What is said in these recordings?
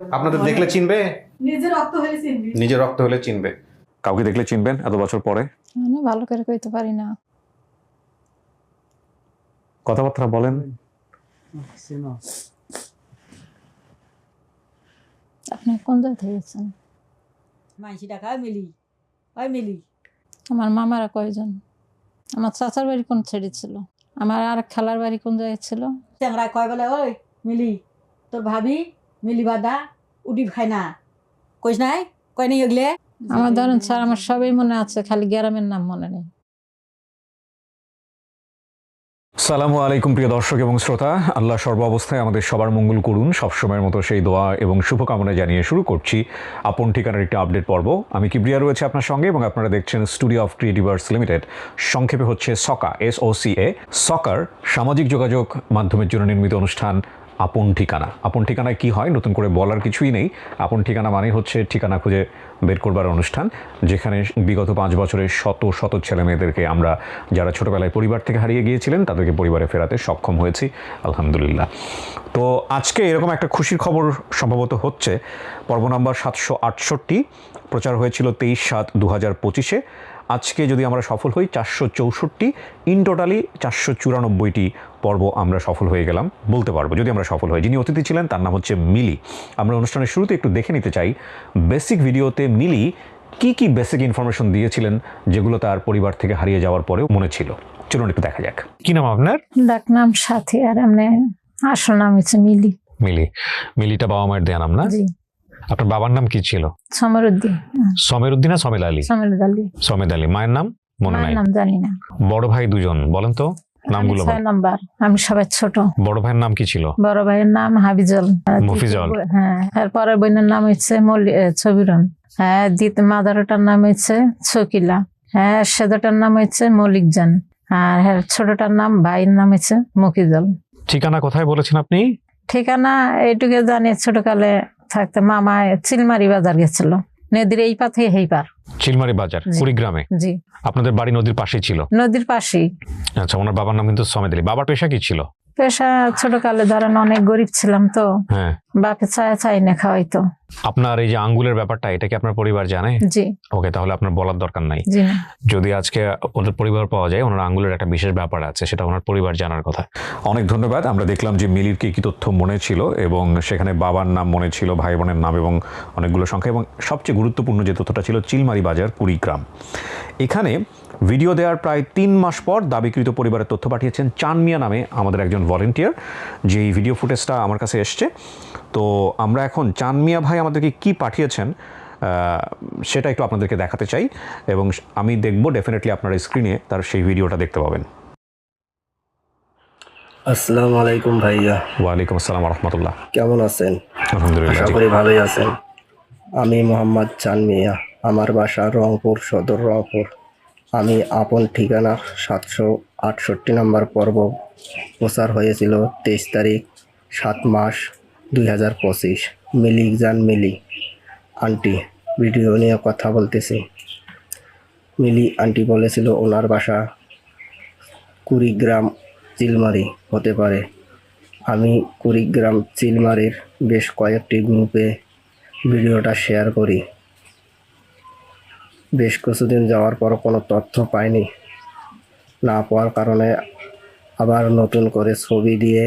আপনাদের দেখলে চিনবে? নিজের রক্ত হলে চিনবি। নিজের রক্ত হলে চিনবে। কাউকে দেখলে চিনবেন এত বছর পরে? না, ভালো করে কইতে পারি না। কথাবার্তা বলেন। আপনি কোন জায়গা থেকে গেছেন? মাইসি টাকা মিলি ওই মিলি আমার মামারা কয়জন? আমার চাচার বাড়ি কোন ছেড়ে ছিল? আমার আর খালার বাড়ি কোন জায়গায় ছিল? চ্যাংরা কয় বলে ওই মিলি তোর ভাবি মিলি বাদা উডি খায় না কইস নাই কয় নাই এগুলে আমার ধরেন স্যার আমার সবই মনে আছে, খালি গ্রামের নাম মনে নেই। সালামু আলাইকুম প্রিয় দর্শক এবং শ্রোতা, আল্লাহ সর্ব অবস্থায় আমাদের সবার মঙ্গল করুন, সবসময়ের মতো সেই দোয়া এবং শুভকামনা জানিয়ে শুরু করছি আপন ঠিকানার একটি আপডেট পর্ব। আমি কিবরিয়া রয়েছে আপনার সঙ্গে এবং আপনারা দেখছেন studio of creative arts limited, সংক্ষেপে হচ্ছে সকা, SOCA। সকার সামাজিক যোগাযোগ মাধ্যমের জন্য নির্মিত অনুষ্ঠান আপন ঠিকানা। আপন ঠিকানায় কি হয় নতুন করে বলার কিছুই নেই। আপন ঠিকানা মানে হচ্ছে ঠিকানা খুঁজে বের করবার অনুষ্ঠান, যেখানে বিগত 5 বছরের শত শত ছেলে মেয়েদেরকে আমরা, যারা ছোটোবেলায় পরিবার থেকে হারিয়ে গিয়েছিলেন, তাদেরকে পরিবারে ফেরাতে সক্ষম হয়েছি আলহামদুলিল্লাহ। তো আজকে এরকম একটা খুশির খবর সম্ভবত হচ্ছে। পর্ব নাম্বার 768 প্রচার হয়েছিল 23/7/2025-এ। আজকে যদি আমরা সফল হই 464, ইন টোটালি 494টি পর্ব আমরা সফল হয়ে গেলাম বলতে পারবো, যদি আমরা সফল হই। যিনি অতিথি ছিলেন তার নাম হচ্ছে মিলি। আমরা অনুষ্ঠানের শুরুতে একটু দেখে নিতে চাই বেসিক ভিডিওতে মিলি কি কি বেসিক ইনফরমেশন দিয়েছিলেন, যেগুলো তার পরিবার থেকে হারিয়ে যাওয়ার পরেও মনে ছিল। চলুন একটু দেখা যাক। কি নাম আপনার? ডাক নাম সাথী, আর এমনি আসল নাম হচ্ছে মিলি। মিলি। মিলিটা বাবা মায়ের দেয়া নাম না? জি। আপনার বাবার নাম কি ছিল? সমরুদ্দিন। সমের উদ্দিন না সমেদ আলী? সমেদ আলী। সমেদ আলী। মায়ের নাম মনে নাই? নাম জানি না। বড় ভাই দুজন, বলেন তো নামগুলো। 6 নাম্বার, আমি সবাই ছোট। বড় ভাইয়ের নাম কি ছিল? বড় ভাইয়ের নাম হাবিজল। মফিজল। হ্যাঁ, এরপরে বোনের নাম হচ্ছে ছবিরন। হ্যাঁ, মাদারটার নাম হচ্ছে ছকিলা। হ্যাঁ, সেদটার নাম হচ্ছে মলিকজান। আর হ্যাঁ, ছোটটার নাম, ভাইয়ের নাম হচ্ছে মকিজল। ঠিকানা কোথায় বলেছেন আপনি? ঠিকানা এইটুকু জানি, ছোটকালে থাকতে মামা চিলমারি বাজার গেছিল, নদীর এই পা থেকে এই পার। চিলমারি বাজার, কুড়িগ্রামে। জি। আপনাদের বাড়ি নদীর পাশেই ছিল? নদীর পাশেই। আচ্ছা, ওনার বাবার নাম কিন্তু সমেদ আলী। বাবার পেশা কি ছিল? পেশা ছোটকালে ধরেন অনেক গরিব ছিলাম তো, হ্যাঁ, বাপে চাই না খাওয়াইতো। আপনার এই যে আঙ্গুলের ব্যাপারটা, এটা কি আপনার পরিবার জানে? জি। ওকে, তাহলে আপনার বলার দরকার নাই। জি না। যদি আজকে ওদের পরিবার পাওয়া যায়, ওনার আঙ্গুলের একটা বিশেষ ব্যাপার আছে, সেটা ওনার পরিবার জানার কথা। অনেক ধন্যবাদ। আমরা দেখলাম যে মিলির কি তথ্য মনে ছিল, এবং সেখানে বাবার নাম মনে ছিল, ভাই বোনের নাম এবং অনেকগুলো সংখ্যা, এবং সবচেয়ে গুরুত্বপূর্ণ যে তথ্যটা ছিল চিলমারি বাজার, কুড়িগ্রাম। এখানে ভিডিও দেওয়ার প্রায় 3 মাস পর দাবিকৃত পরিবারের তথ্য পাঠিয়েছেন চান মিয়া নামে আমাদের একজন ভলেন্টিয়ার, যে এই ভিডিও ফুটেজটা আমার কাছে এসছে। তো আমরা এখন চান মিয়া ভাই আমাদেরকে কি পাঠিয়েছেন সেটা একটু আপনাদেরকে দেখাতে চাই, এবং আমি দেখব ডেফিনেটলি আপনারা স্ক্রিনে তার সেই ভিডিওটা দেখতে পাবেন। আসসালামু আলাইকুম ভাইয়া। ওয়ালাইকুম আসসালাম রহমতুল্লাহ। কেমন আছেন? আলহামদুলিল্লাহ। আশা করি ভালোই আছেন। আমি মোহাম্মদ চান মিয়া, আমার বাসা রংপুর সদর, রংপুর। আমি আপন ঠিকানা 768 নম্বর পর্ব প্রচার হয়েছিল 23 তারিখ 7 মাস 2025। মিলিকজান মিলি আন্টি ভিডিও নিয়ে কথা বলতেছি। মিলি আন্টি বলেছিল ওনার বাসা কুড়িগ্রাম চিলমারি হতে পারে। আমি কুড়িগ্রাম চিলমারির বেশ কয়েকটি গ্রুপে ভিডিওটা শেয়ার করি। বেশ কিছুদিন যাওয়ার পর কোনো তথ্য পাইনি, না পাওয়ার কারণে আবার নতুন করে ছবি দিয়ে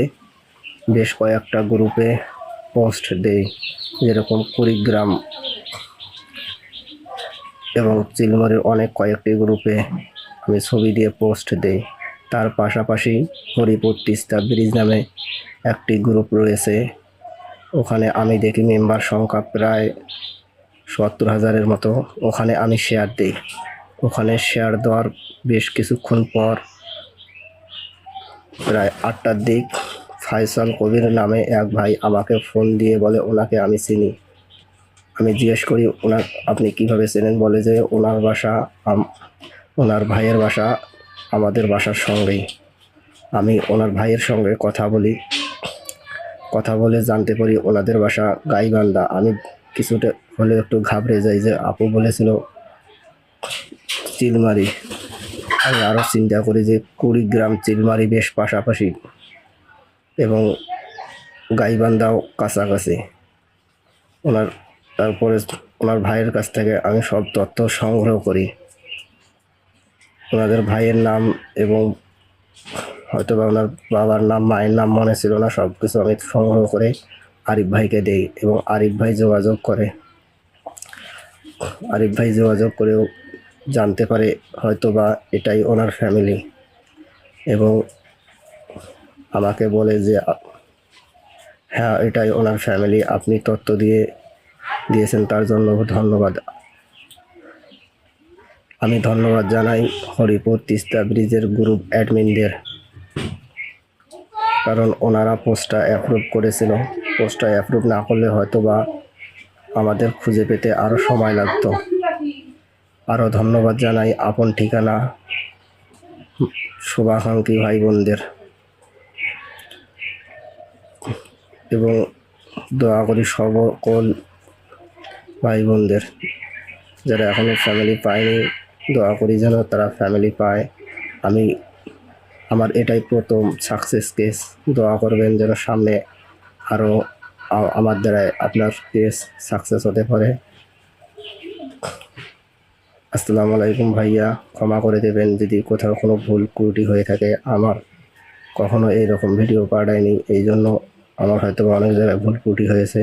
বেশ কয়েকটা গ্রুপে পোস্ট দেই, যেরকম কুড়িগ্রাম এবং চিলমারির অনেক কয়েকটি গ্রুপে আমি ছবি দিয়ে পোস্ট দেই। তার পাশাপাশি হরিপুর তিস্তা ব্রিজ নামে একটি গ্রুপ রয়েছে, ওখানে আমি দেখি মেম্বার সংখ্যা প্রায় 70,000-এর মতো। ওখানে আমি শেয়ার দিই। ওখানে শেয়ার দেওয়ার বেশ কিছুক্ষণ পর প্রায় 8টার দিক ফাইসাল কবির নামে এক ভাই আমাকে ফোন দিয়ে বলে ওনাকে আমি চিনি। আমি জিজ্ঞেস করি আপনি কিভাবে চেনেন? বলে যে ওনার বাসা, ওনার ভাইয়ের বাসা আমাদের বাসার সঙ্গেই। আমি ওনার ভাইয়ের সঙ্গে কথা বলে জানতে পারি ওনাদের বাসা গাইবান্ধা। আমি কিছুটা হলে একটু ঘাবড়ে যাই যে আপু বলেছিল চিলমারি। আমি আরও চিন্তা করি যে কুড়িগ্রাম চিলমারি বেশ পাশাপাশি এবং গাইবান্ধাও কাছাকাছি। তারপরে ওনার ভাইয়ের কাছ থেকে আমি সব তথ্য সংগ্রহ করি। ওনাদের ভাইয়ের নাম এবং হয়তো বা ওনার বাবার নাম, মায়ের নাম মনে ছিল না, সব কিছু আমি সংগ্রহ করে আরিফ ভাইকে দেই এবং আরিফ ভাই যোগাযোগ করেও জানতে পারে হয়তো বা এটাই ওনার ফ্যামিলি এবং আমাকে বলে যে হ্যাঁ এটাই ওনার ফ্যামিলি, আপনি তথ্য দিয়েছেন তার জন্য ধন্যবাদ। আমি ধন্যবাদ জানাই হরিপুর তিস্তা ব্রিজের গ্রুপ অ্যাডমিনদের, কারণ ওনারা পোস্টটা অ্যাপ্রুভ করেছিল। পোস্টটা অ্যাপ্রুভ না করলে হয়তো বা আমাদের খুঁজে পেতে আরও সময় লাগতো। আরও ধন্যবাদ জানাই আপন ঠিকানা শুভাকাঙ্ক্ষী ভাই বোনদের এবং দোয়া করি সকল ভাই বোনদের যারা এখনও ফ্যামিলি পায়নি, দোয়া করি যেন তারা ফ্যামিলি পায়। আমার এটাই প্রথম সাকসেস কেস, দোয়া করবেন যেন সামনে আরও আমার দ্বারা আপনার কেস সাকসেস হতে পারে। আসসালামু আলাইকুম ভাইয়া, ক্ষমা করে দেবেন যদি কোথাও কোনো ভুল ত্রুটি হয়ে থাকে। আমার কখনো এইরকম ভিডিও পাঠায়নি, এই জন্য আমার হয়তো অনেক জায়গায় ভুল ত্রুটি হয়েছে,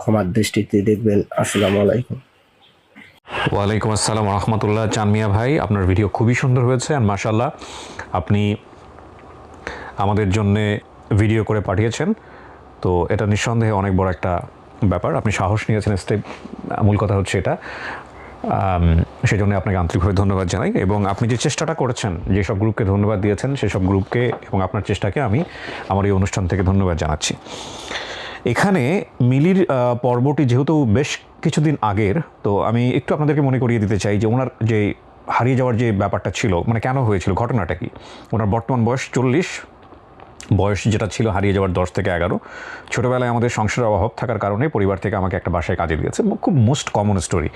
ক্ষমার দৃষ্টিতে দেখবেন। আসসালামু আলাইকুম। ওয়ালাইকুম আসসালাম রহমতুল্লাহ। চান মিয়া ভাই, আপনার ভিডিও খুবই সুন্দর হয়েছে আর মাশাআল্লাহ আপনি আমাদের জন্যে ভিডিও করে পাঠিয়েছেন, তো এটা নিঃসন্দেহে অনেক বড় একটা ব্যাপার। আপনি সাহস নিয়েছেন, স্টেপ, মূল কথা হচ্ছে এটা। সেই জন্য আপনাকে আন্তরিকভাবে ধন্যবাদ জানাই এবং আপনি যে চেষ্টাটা করেছেন, যেসব গ্রুপকে ধন্যবাদ দিয়েছেন সেসব গ্রুপকে এবং আপনার চেষ্টাকে আমি আমার এই অনুষ্ঠান থেকে ধন্যবাদ জানাচ্ছি। এখানে মিলির পর্বটি যেহেতু বেশ কিছুদিন আগের, তো আমি একটু আপনাদেরকে মনে করিয়ে দিতে চাই যে ওনার যে হারিয়ে যাওয়ার যে ব্যাপারটা ছিল, মানে কেন হয়েছিল, ঘটনাটা কি। ওনার বর্তমান বয়স 40, বয়স যেটা ছিল হারিয়ে যাওয়ার 10 থেকে 11। ছোটোবেলায় আমাদের সংসারের অভাব থাকার কারণে পরিবার থেকে আমাকে একটা বাসায় কাজে দিয়েছে, খুব মোস্ট কমন স্টোরি।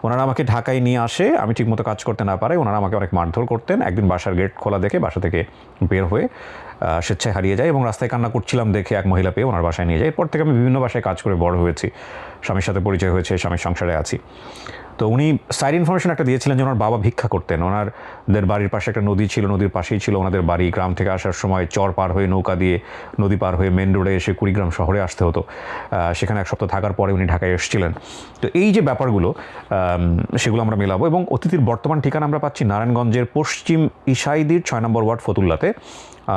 ওনারা আমাকে ঢাকায় নিয়ে আসে, আমি ঠিকমতো কাজ করতে না পারে ওনারা আমাকে অনেক মারধর করতেন। একদিন বাসার গেট খোলা দেখে বাসা থেকে বের হয়ে স্বেচ্ছায় হারিয়ে যায় এবং রাস্তায় কান্না করছিলাম দেখে এক মহিলা পেয়ে ওনার বাসায় নিয়ে যায়। এরপর থেকে আমি বিভিন্ন বাসায় কাজ করে বড় হয়েছি, স্বামীর সাথে পরিচয় হয়েছে, স্বামীর সংসারে আছি। তো উনি সাইড ইনফরমেশন একটা দিয়েছিলেন যে ওনার বাবা ভিক্ষা করতেন। ওনাদের বাড়ির পাশে একটা নদী ছিল, নদীর পাশেই ছিল ওনাদের বাড়ি। গ্রাম থেকে আসার সময় চর পার হয়ে, নৌকা দিয়ে নদী পার হয়ে মেন রোডে এসে কুড়িগ্রাম শহরে আসতে হতো। সেখানে এক সপ্তাহ থাকার পরে উনি ঢাকায় এসেছিলেন। তো এই যে ব্যাপারগুলো, সেগুলো আমরা মেলাবো এবং অতিথির বর্তমান ঠিকানা আমরা পাচ্ছি নারায়ণগঞ্জের পশ্চিম ইসাইদির 6 নম্বর ওয়ার্ড ফতুল্লাতে।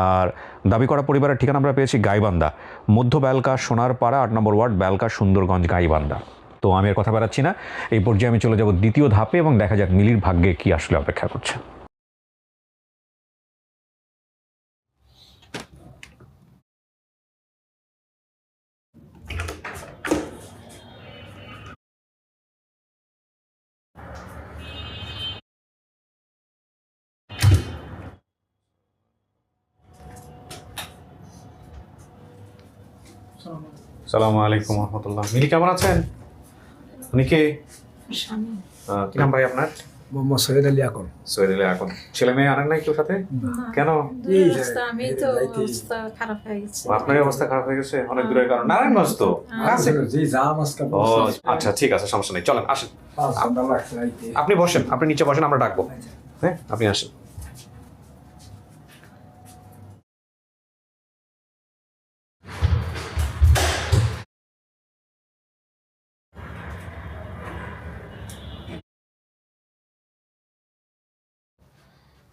আর দাবি করা পরিবারের ঠিকানা আমরা পেয়েছি গাইবান্ধা, মধ্য বেলকা সোনারপাড়া 8 নম্বর ওয়ার্ড, বেলকা সুন্দরগঞ্জ গাইবান্ধা। তো আমি আর কথা বাড়াচ্ছি না, এই পর্যায়ে আমি চলে যাব দ্বিতীয় ধাপে এবং দেখা যাক মিলির ভাগ্যে কি আসলে অপেক্ষা করছে। আসসালামু আলাইকুম রহমতুল্লাহ। মিলি কেমন আছেন? উনি কে? কি নাম ভাই আপনার? মোহাম্মদ সৈয়দ আলী আকন। সৈয়দ আলী আকন। ছেলে মেয়ে আনেন নাই কেউ সাথে? কেন? আমি তো অবস্থা খারাপ হয়ে গেছে। আপনার অবস্থা খারাপ হয়ে গেছে অনেক দূরের কারণ, নারায়ণগঞ্জ তো কাছে। জি জাম আজকে ও আচ্ছা, ঠিক আছে, সমস্যা নেই, চলেন আসেন। আপনি বসেন, আপনি নিচে বসেন, আমরা ডাকবো। হ্যাঁ, আপনি আসেন।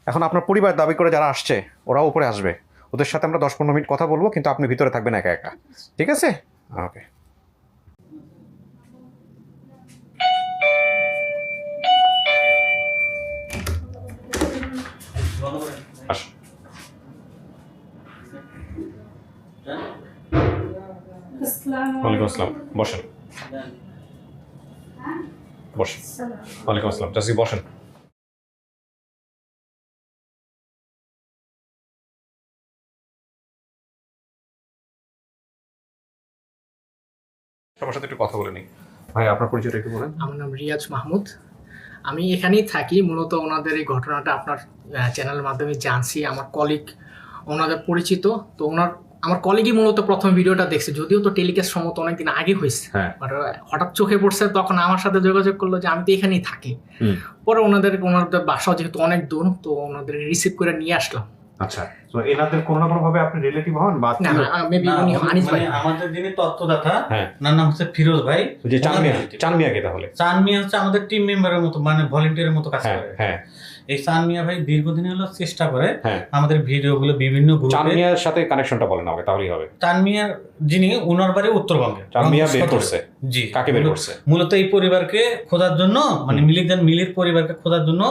এখন আপনার পরিবার দাবি করে যারা আসছে ওরাও উপরে আসবে, ওদের সাথে আমরা 10-15 মিনিট কথা বলবো, কিন্তু আপনি ভিতরে থাকবেন একা একা, ঠিক আছে? ওকে। আসুন। ওয়ালাইকুম আসসালাম, বসেন বসেন। ওয়ালাইকুম আসসালাম, জাসি বসেন। সবার সাথে একটু কথা বলে নিই। ভাই আপনার পরিচয়টা একটু বলেন। আমার নাম রিয়াজ মাহমুদ, আমি এখানেই থাকি। মূলত ওনাদের এই ঘটনাটা আপনার চ্যানেলের মাধ্যমে জানছি, আমার কলিগ ওনাদের পরিচিত। তো ওনার আমার কলিগই মূলত প্রথম ভিডিওটা দেখছে, যদিও তো টেলিকাস্ট সম্ভবত অনেকদিন আগে হয়েছে, হ্যাঁ। বাট হঠাৎ চোখে পড়ছে, তখন আমার সাথে যোগাযোগ করলো যে আমি তো এখানেই থাকি। হুম। পরে ওনাদের বাসাও যেহেতু অনেক দূর, তো ওনাদের রিসিভ করে নিয়ে আসলাম। আচ্ছা, তো এনাদের কোনো না কোনো ভাবে আপনি রিলেটিভ হন বা না না, মেবি উনি আনিস ভাই। আমাদের যিনি তত্ত্বদাতা হ্যাঁ। ওনার নাম হচ্ছে ফিরোজ ভাই। যে চান মিয়াকে তাহলে চান মিয়া হচ্ছে আমাদের টিম মেম্বারের মতো, মানে ভলেন্টিয়ারের মতো কাজ হ্যাঁ করে। হ্যাঁ। এই চান মিয়া ভাই দীর্ঘদিন হলো চেষ্টা করে হ্যাঁ। আমাদের ভিডিওগুলো বিভিন্ন চান গ্রুপে। মিয়ার সাথে কানেকশনটা বলেন হবে, তাহলেই হবে। চান মিয়া যিনি ওনার বাড়ি উত্তরবঙ্গে। চান মিয়া বের করছে, জি। কাকে বের করছে? মূলত এই পরিবারকে খোঁজার জন্য, মানে মিলির পরিবারকে খোঁজার জন্য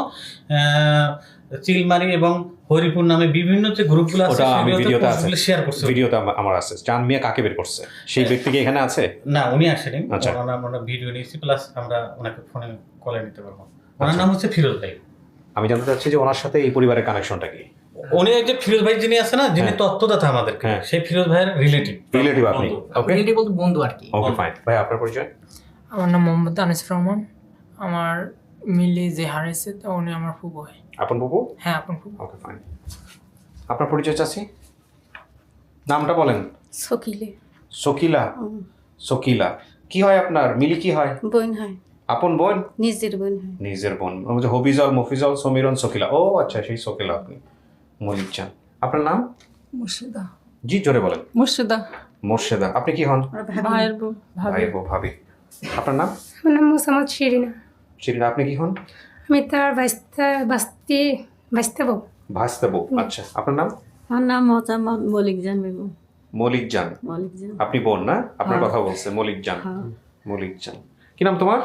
চিলমারি এবং হরিপুর নামে বিভিন্ন যে গ্রুপগুলো আছে ওটা আমি ভিডিওতে আছে, সেগুলো শেয়ার করছে। ভিডিওতে আমার আছে। চান মিয়া কাকে বের করছে সেই ব্যক্তি কি এখানে আছে? না, উনি আসেনি। আচ্ছা। আমরা ভিডিও নিয়েছি, প্লাস আমরা ওনাকে ফোনে কলে নিতে পারবো। ওনার আচ্ছা। নাম হচ্ছে ফিরোজ ভাই। আমি জানতে চাচ্ছি যে ওনার সাথে এই পরিবারের কানেকশনটা কি? উনি এই যে ফিরোজ ভাই যিনি আছে না, যিনি হ্যাঁ। তত্ত্বদাতা আমাদেরকে, হ্যাঁ। সেই ফিরোজ ভাইয়ের রিলেটিভ। রিলেটিভ আপনি? ওকে রিলেটিভ বলতে বন্ধু আর কি। Okay fine. ভাই আপনার পরিচয়? আমার নাম মোহাম্মদ আনিস রহমান। আমার মিলি যে হারিয়েছে তো উনি আমার ফুফু হয়। আপন বাবু? হ্যাঁ, আপন ফুফু। Okay fine. আপনার পরিচয় চাচ্ছি, নামটা বলেন। সকিলে শকিলা। শকিলা কি হয় আপনার? মিলি কি হয়? বোন হয়, আপন বোন? নিজের বোন হয়। নিজের বোন। হবিজল, মফিজল, সমীরন, শকিলা। ও আচ্ছা, সেই শকিলা আপনি। মলিক চান। আপনার নাম? মুর্শিদা। জি জোরে বলেন। মুর্শিদা। মোর্শেদা। আপনি কি হন? ভাইয়ের বউ। ভাই বউ, ভাবি। আপনার নাম? আমার নাম মোসাম্মদ শিরিনা। শিরিনা। আপনি কি হন? আমি তার বাঁচতে বউ। ভাস্তা বউ। আচ্ছা, আপনার নাম? আমার নাম মোহাম্মদ মলিক জান বেগম। মলিক জান। মলিক জান। আপনি বোন না? আপনার কথা বলছে মলিক জান। মলিক জান। কি নাম তোমার?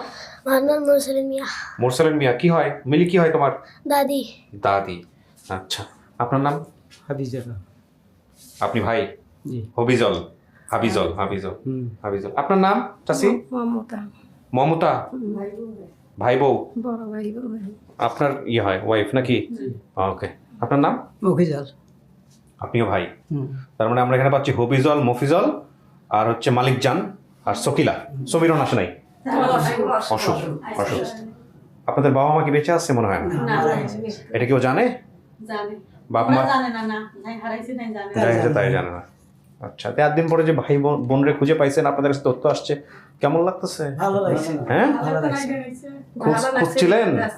আমার নাম মোরসালিন মিয়া। মোরসালিন মিয়া। কি হয় মিলি? কি হয় তোমার? দাদি। দাদি। আচ্ছা, আপনার নাম? হাদিজা। আপনি ভাই? জি। হবিজল, হাবিজল, হাবিজল, হাবিজল। আপনার নাম চাচি? মমতা। মমতা। ভাই বউ? বড় ভাই বউ। আপনার ইয়ে হয় ওয়াইফ নাকি? ওকে। আপনার নাম? মফিজাল। আপনিও ভাই। তার মানে আমরা এখানে পাচ্ছি হবিজল, মফিজল, আর হচ্ছে মালিক জান, আর শকিলা। সমীরন আসে নাই? অসুখ। অসুখ। আপনাদের বাবা মা কি বেঁচে আছে মনে হয় না? এটা কেউ জানে? জানে। বাপ মা জানে না, যাই হারাইছে নাই জানে। যাই হয়েছে তাই জানে না। আচ্ছা, 3 দিন পরে যে ভাই বোনরে খুঁজে পাইছেন, আপনাদের কাছে তথ্য আসছে, কেমন লাগতেছে? ভালো লাগছে। হ্যাঁ,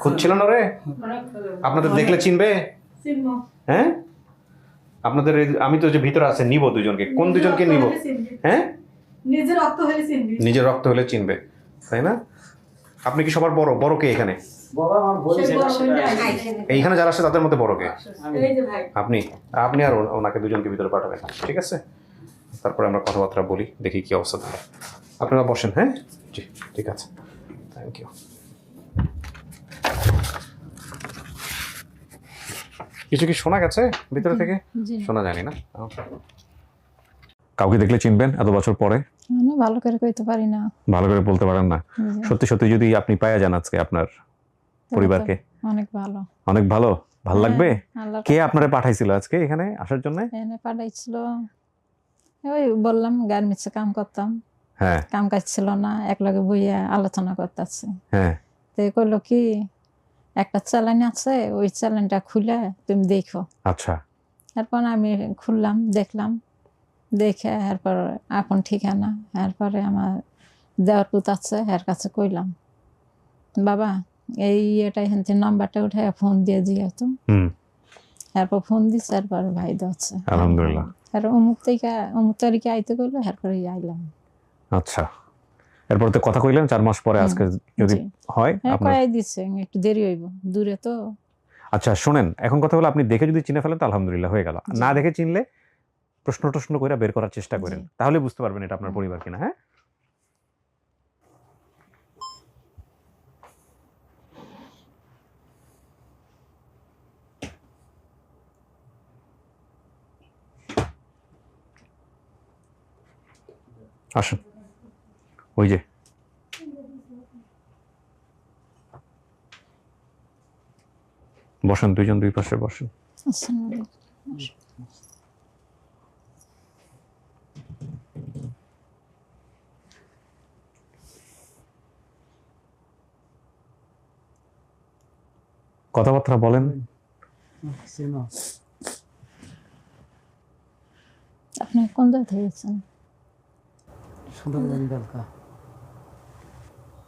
খুঁজছিলেন ওরে? আপনাদের দেখলে চিনবে? হ্যাঁ, আপনাদের আমি তো যে ভিতরে আছে নিব দুজনকে। কোন দুজনকে নিব? হ্যাঁ, নিজের রক্ত হলে চিনবি। নিজের রক্ত হলে চিনবে, তাই না? আপনি কি সবার বড়? বড় কে এখানে? বড় আমার বোন এইখানে যারা আছে তাদের মধ্যে বড় কে? এই যে ভাই। আপনি। আপনি আর ওনাকে দুজনকে ভিতরে পাঠাবেন, ঠিক আছে? তারপরে আমরা কথাবার্তা বলি, দেখি কি অবস্থা থাকে। আপনারা বসেন। হ্যাঁ, জি ঠিক আছে, থ্যাংক ইউ। কিছু কি শোনা গেছে ভিতরে থেকে? শোনা জানি না। কাউকে দেখলে চিনবেন এত বছর পরে? মানে ভালো করে কইতে পারি না। ভালো করে বলতে পারেন না? সত্যি সত্যি যদি আপনি পায়া যান আজকে আপনার পরিবারকে, অনেক ভালো। অনেক ভালো। ভাল লাগবে। আল্লাহ কে আপনারে পাঠাইছিল আজকে এখানে আসার জন্য? এনে পাঠাইছিল, ওই বললাম গার্মেন্টসে কাম করতাম, হ্যাঁ কাম কাজ ছিল না, একলগে বইয়া আলোচনা করতেছি। হ্যাঁ। তো কইলো কি একটা চ্যানেল আছে, ওই চ্যানেলটা খুলে তুমি দেখো। আচ্ছা। এরপর আমি খুললাম, দেখলাম, দেখে এরপর আপন ঠিকানা, এরপরে আমার দেওয়ার পুত আছে, এর কাছে কইলাম বাবা এই এটা এখান নাম্বারটা উঠে ফোন দিয়ে তো। এরপর ফোন দিচ্ছে, এরপর ভাই দিচ্ছে। আলহামদুলিল্লাহ। আর অমুক তারিখে আইতে করলো, এরপরে আইলাম। আচ্ছা, এরপর তো কথা কইলেন 4 মাস পরে আজকে যদি হয় আপনার? কয়াই দিচ্ছে, একটু দেরি হইব, দূরে তো। আচ্ছা শুনেন, এখন কথা হলো আপনি দেখে যদি চিনে ফেলেন তো আলহামদুলিল্লাহ হয়ে গেল। না দেখে চিনলে প্রশ্ন করে বের করার চেষ্টা করেন, তাহলে বুঝতে পারবেন এটা আপনার পরিবার কিনা। হ্যাঁ, আসুন। ওই যে বসেন, দুইজন দুই পাশে বসেন। আসসালামু আলাইকুম। কথাবার্তা বলেন। আপনার কোন জায়গা থেকে গেছেন?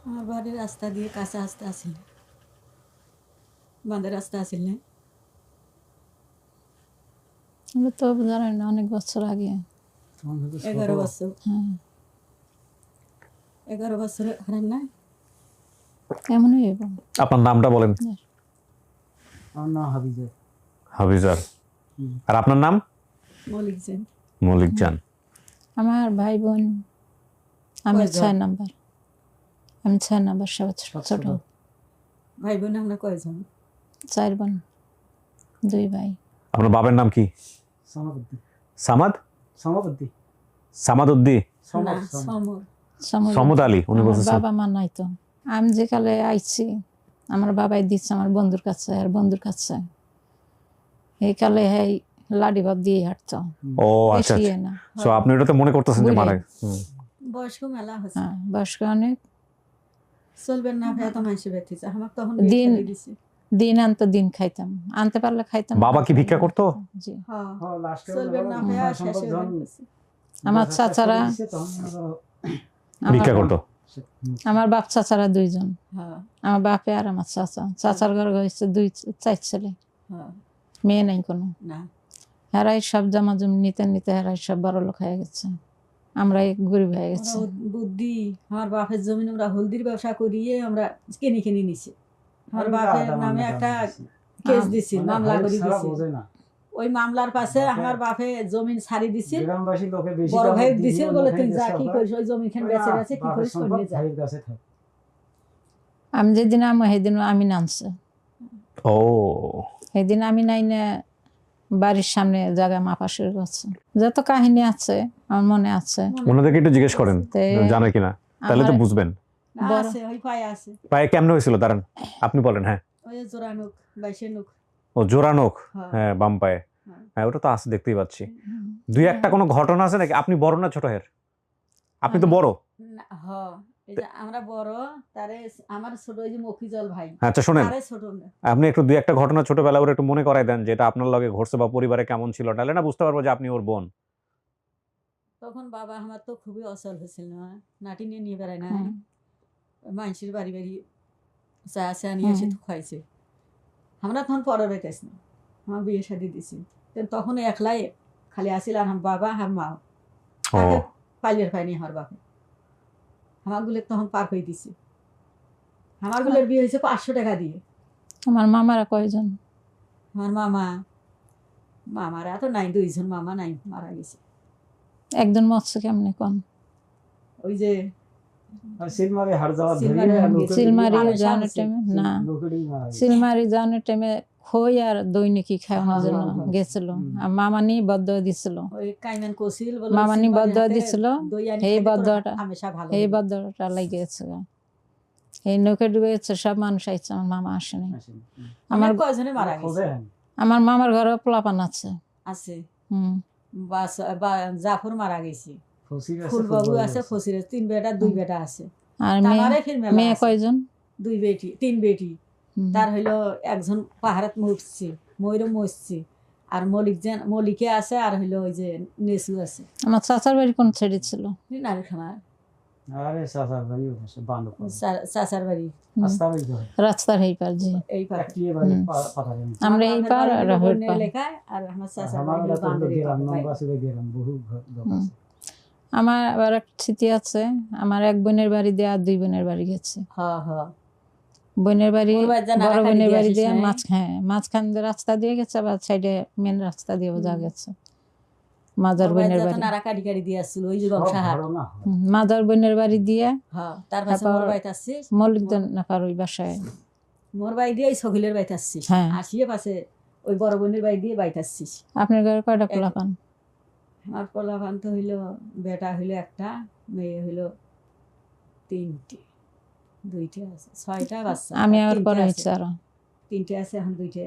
আমার বাড়ির রাস্তা দিয়ে কাঁচা রাস্তা আসিল, বাঁধের রাস্তা আসিল না। আমরা তো জানি না, অনেক বছর আগে। 11 বছর, হ্যাঁ 11 বছর হারান না। এমনই হইব। আপনার নামটা বলেন। আমার নাম হাবিজা। হাফিজার। আর আপনার নাম? মলিক যেন। মল্লিক জান। আমার ভাই বোন, আমি কয়জন? 6 নাম্বার। আমি 6 নাম্বার, সব ছোট। ভাই বোন আমরা কয়জন? 4 বোন, 2 ভাই। আপনার বাবার নাম কি? সমাপতি। সামাদ? সমাপতি। সামাদ উদ্দি? না, সমর। সমদ আলী উনি আমার বলছেন। বাবা মা নাই তো। আমি যে কালে আইছি, আমার বাবাই দিচ্ছে আমার বন্ধুর কাছে আর বন্ধুর কাছে। এই কালে হ্যাঁ লাডি ভাব দিয়ে হাঁটতো, ও আচ্ছা বেশি আচ্ছা। না। সো আপনি এটা তো মনে করতেছেন যে বুড়ি। মারা হুম। বয়স্ক মেলা হচ্ছে, হ্যাঁ বয়স্ক অনেক। চলবেন না ভাই, তো মানুষের ব্যথিছে আমার তখন দিন- বিয়ে দিছে। দিন আনতো, দিন খাইতাম, আনতে পারলে খাইতাম। বাবা কি ভিক্ষা করতো? জি। হ্যাঁ, হ্যাঁ, লাস্টে চলবেন না ভাই, শেষে হয়ে গেছে। আমার চাচারা, ভিক্ষা করতো? আমার বাপ চাচারা 2 জন, হ্যাঁ, আমার বাপে আর আমার চাচার ঘর হয়েছে 2-4 ছেলে, হ্যাঁ, মেয়ে নাই কোনো। না হেরাই সব জমা জমি নিতে নিতে হেরাই সব বড় লোক হয়ে গেছে, আমরা গরিব হয়ে গেছে। ওরা বুদ্ধি, আমার বাপের জমিন আমরা হলদির ব্যবসা করিয়ে আমরা কিনে কিনে নিছি। আমার বাপের নামে একটা কেস দিছিল, মামলা করে দিছিল। ওই মামলার পাশে আমার বাপে জমিন ছাড়ি দিছিল, গ্রামবাসী লোকে বেশি বড় দামে ভাই দিয়ে দিছিল অন্য বলে খাই তুই যা গেছে কি আবার। করিস, ওই জমি খান বেচে বেচে কি বাপের করিস সম্পদ করে যা। ভাইয়ের কাছে থাকে। আমি যেদিন আমি সেদিন আমি নানছে, ও সেদিন আমি নাই না বাড়ির সামনে জায়গা মাপা শুরু করছে। যত কাহিনী আছে আমার মনে আছে। ওনাদেরকে একটু জিজ্ঞেস করেন তে- জানে কিনা, তাহলে তো আমার- বুঝবেন। না, বড়- আছে ওই পায়ে আছে, পায়ে কেমনে হয়েছিল দাঁড়ান, আপনি বলেন। হ্যাঁ ওই জোরানুক বাইশে নুক। ও জোরানোক, হ্যাঁ, হ্যাঁ বাম পায়ে। হ্যাঁ। হ্যাঁ ওটা তো আছে, দেখতেই পাচ্ছি। 2-1টা কোনো ঘটনা আছে নাকি? আপনি বড় না ছোট হের? আপনি তো বড়। না, হ্যাঁ, এই যে আমরা বড়, তারে আমার ছোট ওই যে মফিজল ভাই, আচ্ছা শোনেন, তারে ছোট না। আপনি একটু 2-1টা ঘটনা ছোটবেলা ওর একটু মনে করাই দেন, যেটা আপনার লগে ঘটছে বা পরিবারে কেমন ছিল, তাহলে না বুঝতে পারবো যে আপনি ওর বোন। তখন বাবা আমার তো খুবই অচল হয়েছিল না, নাটি নিয়ে নিয়ে বেড়ায় না, হুম। মানুষের বাড়ি বাড়ি চা চা নিয়ে এসে তো খাইছে। আমরা তখন পরে বেঁকেছি না, আমার বিয়ে শাদি দিছি, তখন একলাই খালি আসিল আর আমার বাবা আর মা। ও পাইলের পাইনি আমার বাপে, আমার গুলো তখন পার হয়ে দিছে। আমার গুলোর বিয়ে হয়েছে 500 টাকা দিয়ে। আমার মামারা কয়জন? আমার মামারা তো নাই, 2 জন মামা নাই, মারা গেছে। একজন মরছে কেমনে কোন? ওই যে আর সিলমারি হার যাওয়ার সিলমারি ধরে হার লোকে- গেছে। সিলমারি আমি জানের শুনছি। টাইমে না, লোকেরই মারা গেছে। সিলমারি জানের টাইমে খই আর দৈনিকই খাওয়ানোর হ্যাঁ, জন্য হ্যাঁ, গেছিল। হুম। আর মামানি বদ্ধ দিছিল, ওই কাইমান কোসিল বলে মামানি সিলমারি বদ্ধ হাতে দিছিল, দই আনি এই খাইলে তোর বদ্ধটা হামেশা ভালো এই হবে। বদ্ধটা লাগিয়েছে। এই নৌকে ডুবে গেছে, সব মানুষ আইছে, আমার মামা আসেনি। আসেনি। আমার অনেক কয়জনে মারা গেছে খোঁজে হয়নি। আমার মামার ঘরে পোলাপান আছে। আছে। হুম। জাফর মারা গেছে, ফসির আছে, ফুলবাবু ফুলবাবু আছে, আছে। ফসিরের 3 বেটা 2 বেটা আছে। আর তামারে ফির মেলা মেয়ে আছে। কয়জন? 2 বেটি 3 বেটি। হুম। তার হইলো একজন পাহাড়ত মরছে, ময়ূরও মরছে, আর মলিকে আছে, আর হইলো ওই যে নেসু আছে। আমার চাচার বাড়ি কোন ছেড়ে ছিল? নারী খামার আরে চাচার বাড়ি আছে, বান্ধব। চাচার বাড়ি রাস্তা বাড়ি তো হয়। রাস্তার এই পার জি। এই পারে। একটি বাড়ি হুম। পাঠালে না। আমরা এই পার আর রাহুল পার। এলাকায়, আর আমার চাচার আমার বাড়ি ওটা তো হলো বান্ধবী গ্রাম, পাড়ায়। নম্বর ছিল গ্রাম, বহু লোক হুম। আছে। আমার আবার একটা স্মৃতি আছে, আমার এক বোনের বাড়ি দিয়ে আর 2 বোনের বাড়ি গেছে। হ্যাঁ, হ্যাঁ। বোনের বাড়ি, ওর বাড়ি যা বড় নাড়াকাড়ি বোনের দিয়ে বাড়ি আসিস দিয়ে নাই? মাঝখান দিয়ে রাস্তা দিয়ে গেছে, আবার সাইডে মেন রাস্তা দিয়েও যা গেছে। মাজার ওর বাড়ি বোনের যা তো বাড়ি, নাড়া কাটি দিয়ে আসছিল, ওই যে সব বংশাহাট। ধারণা হয়। মাজার বোনের বাড়ি দিয়ে হ্যাঁ, তার পাশে তারপর মোর বাড়িতে আসছিস, মল্লিকজন নাপার ওই বাসায়। মোর বাড়ি দিয়ে ওই সহিলের বাড়িতে আসছিস, হ্যাঁ। আসিয়ে পাশে ওই বড় বোনের বাড়ি দিয়ে বাড়িতে আসছিস। আপনার ঘরে কয়টা পোলাপান? আমার পোলাপান তো হইলো, বেটা হইলো একটা, মেয়ে হইলো 3টে, 2টে আছে, 6টা বাচ্চা। আমি আর আবার 3টে পরে আছে। হয়েছে আরো। 3টে আছে, এখন 2টে।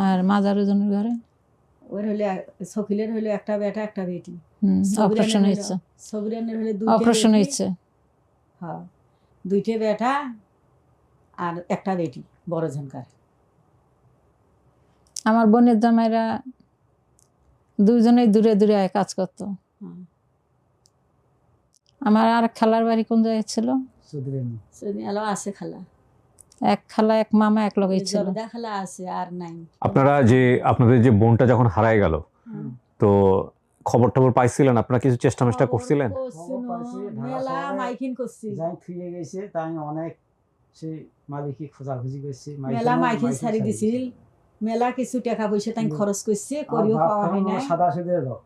আর মাজার ওজনের ঘরে ওর হইলো সখিলের হইলো একটা বেটা একটা বেটি। অপারেশন হয়েছে, সবিরানের হইলো 2টে অপারেশন বেটি। হয়েছে। হ্যাঁ, 2টে বেটা আর একটা বেটি, বড় ঝনকার। আমার বোনের জামাইরা দুজনেই দূরে দূরে কাজ করতো। হুম। আমার আর খালার বাড়ি কোন জায়গায় ছিল? সেদিন এলো আছে খালা, এক খালা এক মামা এক লগেই ছিল। জলদা খালা আছে আর নাই। আপনাদের যে বোনটা যখন হারায় গেল, হুম। তো খবর টবর পাইছিলেন? আপনারা কিছু চেষ্টা মেষ্টা খবর করছিলেন? করছিল, পাইছি, ঢাকা মেলা শহরে মাইকিং করছি, যাই থুয়ে গেছে তাই অনেক সেই মালিকই খোঁজাখুঁজি করছে, মেলা মাইকিং ছাড়ি দিছিল, মেলা কিছু টাকা পয়সা তাই খরচ করছে, করিও পাওয়া হয় নাই। সাদা সুদে দাও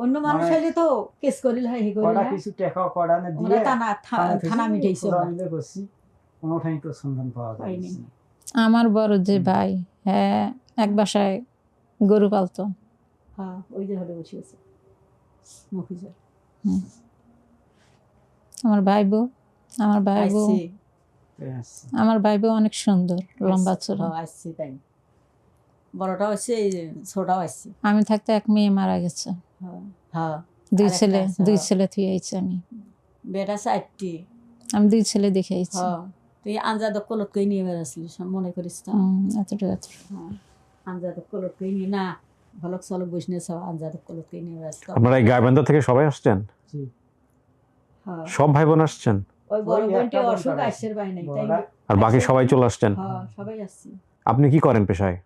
অন্য মানুষ হইলে তো কেস করিল হয়, হে করিল কটা হয়। কিছু টাকা কড়ানে আমরা দিয়ে থানা মিটাইছি আমরা। মিলে করছি, কোনো ঠাই তো সন্ধান পাওয়া পাইনি। যায়নি। আমার বড় যে ভাই, হ্যাঁ এক বাসায় গরু পালতো। হ্যাঁ, ওই যে হলে বসে আছে মফিজা। আমার ভাই বউ, আমার ভাই বউ, আসছে, আসছে। আমার ভাই বউ অনেক সুন্দর, লম্বা চড়া। হ্যাঁ, আসছে তাই। বড়টাও আসছে, এই ছোটটাও আসছে। আমি থাকতে এক মেয়ে মারা গেছে, হ্যাঁ, হ্যাঁ। দুই আরেকটা ছেলে, আছে, দুই হ্যাঁ। ছেলে থুয়ে আইছি আমি। বেটা 4টি। আমি দুই ছেলে দেখে আইছি। হ্যাঁ, তুই আঞ্জাদ কলত কই নিয়ে বেড়াচ্ছিলি, মনে করিস তো? এতটুকু হ্যাঁ, আঞ্জাদ কলত কই নিয়ে না, ভলক সলক বসনে সব আঞ্জাদ কলত কই নিয়ে বেড়াচ্ছিল। আপনারা এই গাইবান্ধা থেকে সবাই আসছেন? জি। হ্যাঁ, সব ভাই বোন আসছেন? ওই বড় ওই বোনটি একটা বোন অসুখ পাড়ায়। আসছে বাই নাই, তাই বড়রা- আর বাকি সবাই চলে আসছেন? হ্যাঁ, সবাই আসছে। আপনি কি করেন পেশায়?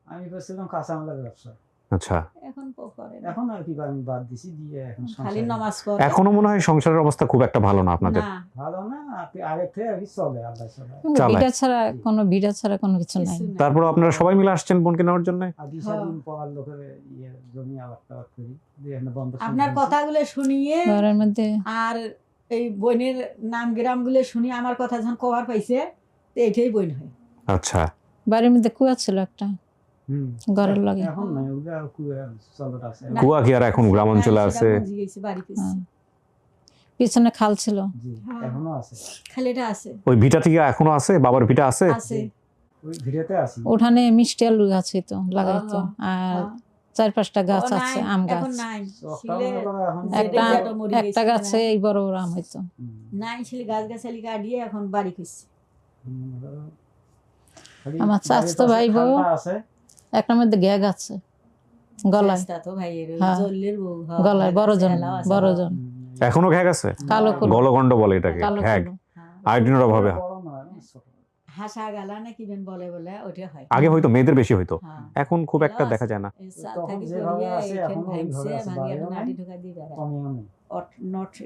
আমি করছিলাম কাঁচামালের ব্যবসা, আচ্ছা, এখন করে না। এখন আর কি আমি বাদ দিছি, দিয়ে এখন খালি সংসারে- নামাজ পড়ে। এখনো মনে হয় সংসারের অবস্থা খুব একটা ভালো না আপনাদের? না, ভালো না, আপনি আগের থেকে আর কি চলে, আল্লাহ চলে। চালায়। ভিড়া ছাড়া কোনো ভিড়া ছাড়া কোনো কিছু নাই। কিছু নাই। তারপর আপনারা সবাই মিলে আসছেন বোনকে নেওয়ার জন্য? আদি হ্যাঁ। সাদিন পড়ার লোকের ইয়ে জমি আবাদ টাবাদ করি, দিয়ে এখানে বন্ধ আপনার কথাগুলো শুনিয়ে ঘরের মধ্যে আর এই বইনের নাম গ্রাম গুলো শুনি আমার কথা যখন কভার পাইছে, তো এইটাই বইন হয়। আচ্ছা, বাড়ির মধ্যে কুয়া ছিল একটা, হুম। ঘরের লগে। এখন নাই, ওগুলো আর কুয়ার চলত আছে। না। কুয়া কি আর এখন গ্রাম অঞ্চলে সেটা আছে? বুঝি গেছি, বাড়ি পেয়েছি। হ্যাঁ। পিছনে খাল ছিল। জি, হ্যাঁ। এখনো আছে, খালিটা আছে, ওই ভিটা থেকে এখনো আছে? বাবার ভিটা আছে? আছে। ওই ভিড়েতে আছি। উঠানে মিষ্টি আলু গাছ হইতো, লাগাইতো। আর হ্যাঁ। 4-5টা গাছ ও আছে, নাই, আম গাছ। এখন নাই। চক্কা ছিলে মনে করো এখন একটা যেটা যেটা মরে একটা গেছে, গাছে এই বড় বড় আম হইতো। হুম, নাই ছিল, গাছ গাছালি কাটিয়ে এখন বাড়ি করছে। মনে করো খালি আমার চাচাতো বাড়ির ভাই পাশে বউ। খালটা আছে, একটার মধ্যে গ্যাগ আছে গলায়, চেষ্টা তো ভাইয়ের ওই হ্যাঁ। জল্লের বউ, হ্যাঁ, গলায় ভাই বড়জন, এলাও আছে, বড়জন। এখনো ঘ্যাগ আছে? কালো কুলো। গলগণ্ড বলে এটাকে, কালো ঘ্যাগ। কুলো। হ্যাঁ। আয়োডিনের অভাবে বড় নয়, ছোট। হাসা গালা নাকি বেন বলে বলে ওইটা হয়। আগে হয়তো মেয়েদের বেশি হইতো, হ্যাঁ। এখন খুব একটা দেখা যায় না। এই সাল তখন থাকি যেভাবে করিয়ে আছে, এইখান এখনো ভাঙছে, ওইভাবে আছে, ভাঙিয়ে বাড়িও এখন নাই। আটি ঢুকা দিয়ে বেড়ায়। কমিও নেই।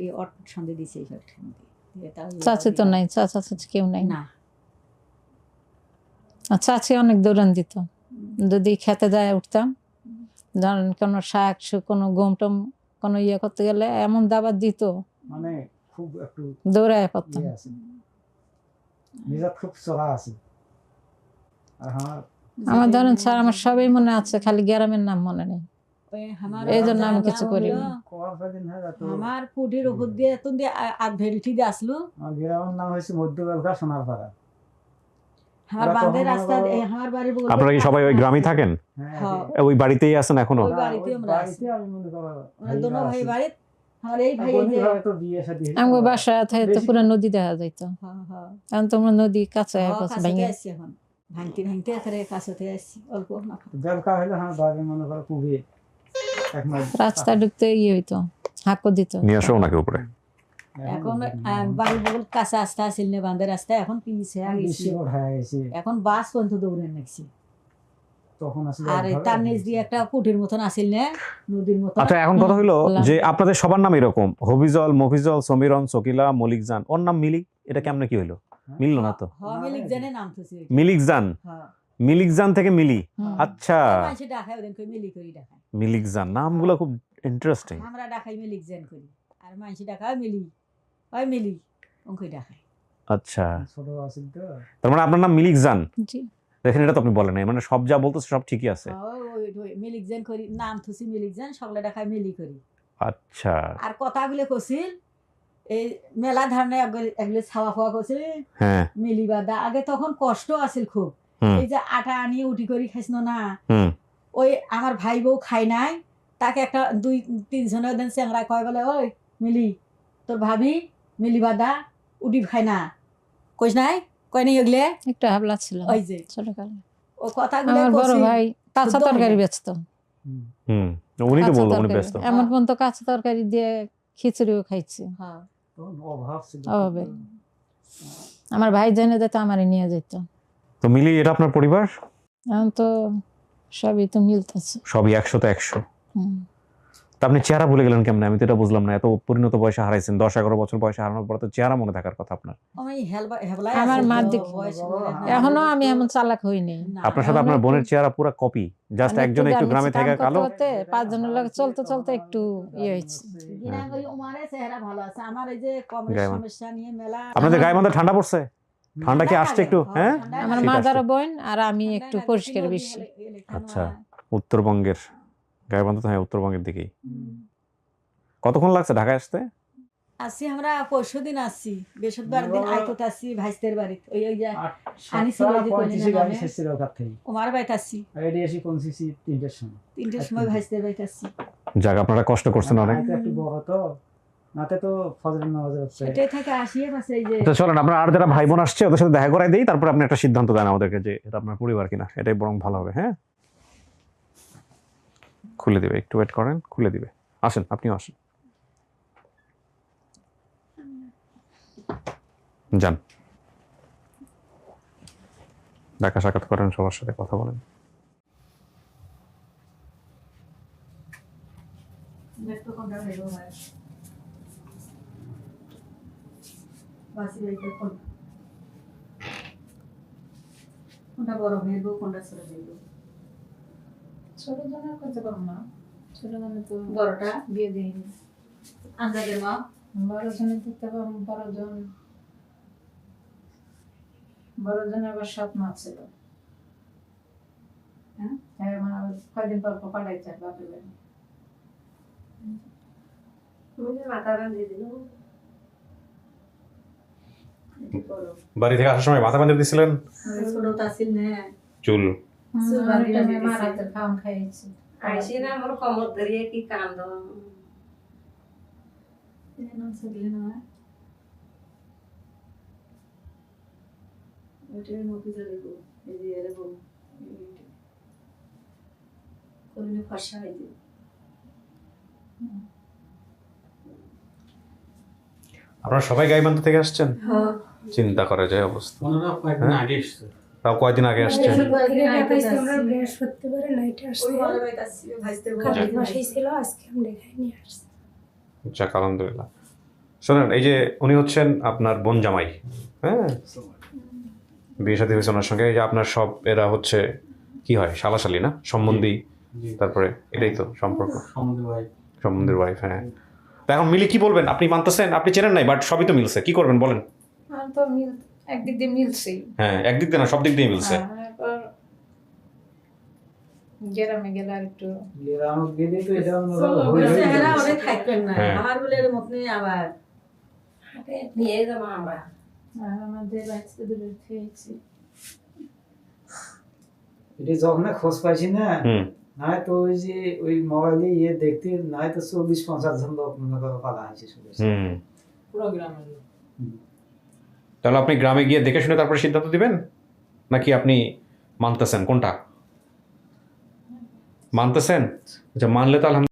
এই অট সন্ধে দিছে এই সব দিয়ে তাও চাচি তো নাই, চাচা চাচি কেউ নাই। না। আর চাচি অনেক দৌড়ান দিত। যদি খেতে যায় উঠতাম, ধরেন কোনো শাক কোনো গম টম কোনো ইয়ে করতে গেলে এমন দাবার দিত, মানে খুব একটু দৌড়ায় পড়তাম। ইয়ে আছে, মেজাজ খুব চড়া আছে। আর আমার ধরেন স্যার আমার সবই মনে আছে, খালি গ্রামের নাম মনে নেই। ওই আমার এই জন্য আমি দাদা কিছু করিনি। হলো, কবার কদিন হয়ে যেত। আমার পুটির উপর দিয়ে এত দিয়ে আধ ভেড়িটি দিয়ে আসলো। আমার গ্রামের নাম হয়েছে মধ্যবেলকা সোনারপাড়া। আমার ওরা বাঁধের তখন রাস্তা মনে করো- আমার বাড়ির বগলে আপনারা কি সবাই ওই গ্রামেই থাকেন? হ্যাঁ, ওই বাড়িতেই আছেন এখনো? ওই না, বাড়িতে ওই আমরা বাড়িতে আমি মনে করো আমরা দোনো ভাই বাড়ি। আমার এই ভাই এই বোনই যে ভাবে তো বিয়ে শাদী হয়েছে। আমার বাসায় থেকে তো বেশি- পুরো নদী দেখা যাইতো। হ্যাঁ, হ্যাঁ। এখন তোমরা নদী কাছে হ্যাঁ, কাছে কাছেতে ভেঙে আসছি এখন। ভাঙতে ভাঙতে এখানে কাছেতে আসছি, অল্প না। বেলকা হইলে আমার বাড়ি মনে করো খুবই এক মাইল রাস্তা ঢুকতে ইয়ে হইতো, হাঁকো দিত। নিয়ে আসো ওনাকে উপরে। এখন বাড়ির বগল কাছে আসতে আসিল না বাঁধের রাস্তায়, এখন পিছিয়ে গেছি। বেশি উঠায় গেছে। এখন বাস পর্যন্ত দৌড়ে নাকছি। তখন আসলে আর এই তার নিচ দিয়ে একটা পুটির মতন আসিল না, নদীর মতন। আচ্ছা, এখন কথা হলো বললাম। যে আপনাদের সবার নাম এরকম, হবিজল, মফিজল, সমীরন, শকিলা, মলিকজান। ওর নাম মিলি, এটা কেমনে কি হইলো? মিললো না তো। হ্যাঁ, মিলিক জানে নাম তো সে। মিলিকজান, হ্যাঁ। মিলিকজান থেকে মিলি। হুম। আচ্ছা, মানুষে ডাকায় ওদের কই মিলি করি ডাকায়। মিলিকজান নামগুলো খুব ইন্টারেস্টিং। আমরা ডাকাই মিলিক জান করি। আর মানুষে ডাকায় মিলি। ওই মিলি ওই ডাকায়। আচ্ছা, ছোট আছিল তো। তার মানে আপনার নাম মিলিকজান। জি। দেখেন, এটা তো আপনি বলেন নাই, মানে সব যা বলতেছে সব ঠিকই আছে। ওই মিলিক জান করি, নাম থুসি মিলিক জান, সকলে ডাকায় মিলি করি। আচ্ছা, আর কথাগুলো কছিল এই মেলা ধারণে এগুলো ছাওয়া ফাওয়া করছিল হ্যাঁ, মিলি বাদা। আগে তখন কষ্ট আছিল খুব। হুম। এই যে আটা আনিয়ে উঠি করি খাইছিল না, হুম, ওই আমার ভাই বউ খাই নাই, তাকে একটা 2-3 জনের দিন চেংরা কয় বলে, ওই মিলি তোর ভাবি মিলি বাদা উঠি খাই না, কইস নাই কয় নাই ওগুলো। একটু হাবলা ছিল ওই যে ছোটকালে। ও কথাগুলো আমার বড় কছিল। ভাই কাঁচা শুদ্ধ তরকারি হয় না। বেচতো, উনি তো কাঁচা বললো উনি তরকারি। ব্যস্ত। এমন পর্যন্ত কাঁচা তরকারি দিয়ে খিচুড়িও খাইছি। হ্যাঁ তখন অভাব ছিল। অভাবে। আমার ভাই জেনে যেত আমারই নিয়ে যেত। তো মিলি এটা আপনার পরিবার? এখন তো সবই তো মিলতেছে। সবই 100-তে 100। হুম। তা আপনি চেহারা ভুলে গেলেন কেমনে? আমি তো এটা বুঝলাম না। এত পরিণত বয়সে হারাইছেন, 10-11 বছর বয়সে হারানোর পর তো চেহারা মনে থাকার কথা আপনার। আমি হেবলাই আমার আছে মার তো, দিক বয়স মরে না। এখনো আমি এমন চালাক হইনি। না, আপনার সাথে আপনার বোনের চেহারা পুরো কপি, জাস্ট আমি একজন একটু গ্রামে থেকে কাম কালো। করতে 5 জনের লগে চলতে চলতে একটু ইয়ে হয়েছে। গিরাঙ্গ ওই উমারে চেহারা ভালো আছে, আমার এই যে কমরের গায়ে বাঁধা। সমস্যা নিয়ে মেলা। আপনাদের গায়ে মধ্যে ঠান্ডা পড়ছে? ঠান্ডা কি আসছে একটু? হ্যাঁ, আমার শীত মাদার আসছে। বোন আর আমি একটু পরিষ্কার বেশি। আচ্ছা, উত্তরবঙ্গের গাইবান্ধা তো, হ্যাঁ উত্তরবঙ্গের দিকেই। কতক্ষণ লাগছে ঢাকায় আসতে? আসি আমরা পরশুদিন আসছি, বৃহস্পতিবার দিন আইতত আসছি ভাইস্তের বাড়িতে, ওই ওই যে আনিছি 8টা ওই যে কইলেন 35 গাড়ি নামে। শেষ ছিল ওখান থেকে। ওমার বাড়িতে আসছি, আর এটি এসে পৌঁছেছি 3টার সময়। 3টের সময় ভাইস্তের বাড়িতে আসছি। যাক, আপনারা কষ্ট করছেন অনেক। নাতে একটু বড় তো, নাতে তো ফজরের নামাজ হচ্ছে। এটাই থেকে আসিয়ে পাশে এই যে তো চলেন, আমরা আর যারা ভাই বোন আসছে ওদের সাথে দেখা করাই দেই, তারপর আপনি একটা সিদ্ধান্ত দেন আমাদেরকে যে এটা আপনার পরিবার কিনা। এটাই বরং ভালো হবে। হ্যাঁ, খুলে দিবে, একটু ওয়েট করেন, খুলে দিবে। আসেন, আপনিও আসেন, যান, দেখা সাক্ষাৎ করেন, সবার সাথে কথা বলেন। দেখতো কোনটা হইলো ভাই, বাসি বাড়িতে কোনটা বড় হইব, কোনটা ছোট হইব? ছোট জনের করতে পারবো না, ছোট জনের তো বড়টা বিয়ে দিইনি। আন্দাজের মা বড় জনের দেখতে পারবো, বড় জন আবার 7 মাস ছিল। হ্যাঁ? হ্যাঁ, মানে আবার কয়দিন পর পর পাঠাইছে বাপের বাড়ি। মাথা বাঁধিয়ে দিল। এটি বড় বাড়ি থেকে আসার সময় মাথা বাঁধে দিয়েছিলেন? ছোটটা ছিল না, চুল অনেকটা মেয়ে মার হাতের খাওয়ান খাইয়েছি। আইসি না আমার কমর ধরিয়ে কি কান্দ। নাম ছিল না ওইটার মুখে জ্বলিব, এই যে এর বউ কোনদিন ফর্সা হইছে। আপনারা সবাই গাইবান্ধা থেকে আসছেন? হ্যাঁ, চিন্তা করা যায় অবস্থা। ওনারা কয়েকদিন আগে এসছে। তাও কয়দিন আগে আসছেন? আমরা বৃহস্পতিবারে নাইটে আসছি। ওই বড় ভাইটা আসছে, ভাইস্তে কালকে বাসায় ছিল, আজকে আমরা দেখাই নিয়ে আসছি। যাক, আলহামদুলিল্লাহ। শোনেন, এই যে উনি হচ্ছেন আপনার বোন জামাই, হ্যাঁ, বিয়ে সাথে হয়েছে ওনার সঙ্গে। এই যে আপনার সব এরা হচ্ছে কি হয়, শালাশালি না, সম্বন্ধী, জি। তারপরে এটাই তো সম্পর্ক, সম্বন্ধে ভাই। সম্বন্ধীর ওয়াইফ। হ্যাঁ, তো এখন মিলি কি বলবেন? আপনি মানতেছেন, আপনি চেনেন নাই, বাট সবই তো মিলছে, কি করবেন বলেন? আর তো একদিক দিয়ে মিলছেই। হ্যাঁ, একদিক দিয়ে না, সব দিক দিয়ে মিলছে। এরপর গ্রামে গেলে আর একটু গ্রাম গেলে তো এটা চেহারা অনেক থাকবেন না, হ্যাঁ। আমার বলে এর মতনে আবার নিয়ে যাবো আমরা। আর আমাদের বাচ্চা দুটো খেয়েছি। এটি যখন খোঁজ পাইছি না, হুম, না তো ওই যে ওই মোবাইলে ইয়ে দেখতে, না তো 40-50 জন লোক মনে করো পালা হয়েছে শুধু। হুম। পুরো গ্রামের লোক। তাহলে আপনি গ্রামে গিয়ে দেখে শুনে তারপরে সিদ্ধান্ত দিবেন, নাকি আপনি মানতেছেন? কোনটা মানতেছেন? আচ্ছা, মানলে তো আলহামদুলিল্লাহ।